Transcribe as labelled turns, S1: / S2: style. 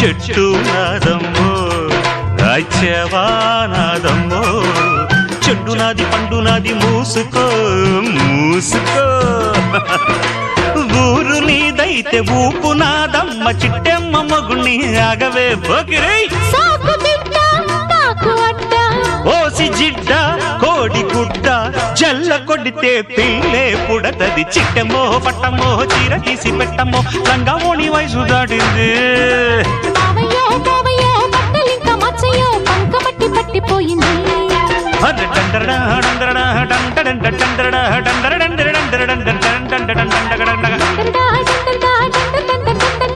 S1: చెట్టు నాదమ్మో రాజ్యవానాదమ్మో చెట్టు నాది పండు నాది మూసుకో మూసుకో ఊరు నీదైతే ఊపు నాదమ్మ చిట్టెమ్మ మగుణ్ణి ఆగవే పోకిరై ఓసి జిడ్డ కోడి గుడ్డ జల్ల కొడితే పిల్లే పుడతది చిట్టెమ్మో పట్టమ్మో చీర తీసి పెట్టమ్మో లంగా ఓణి వయసు దాటింది
S2: పట్టిపోయింది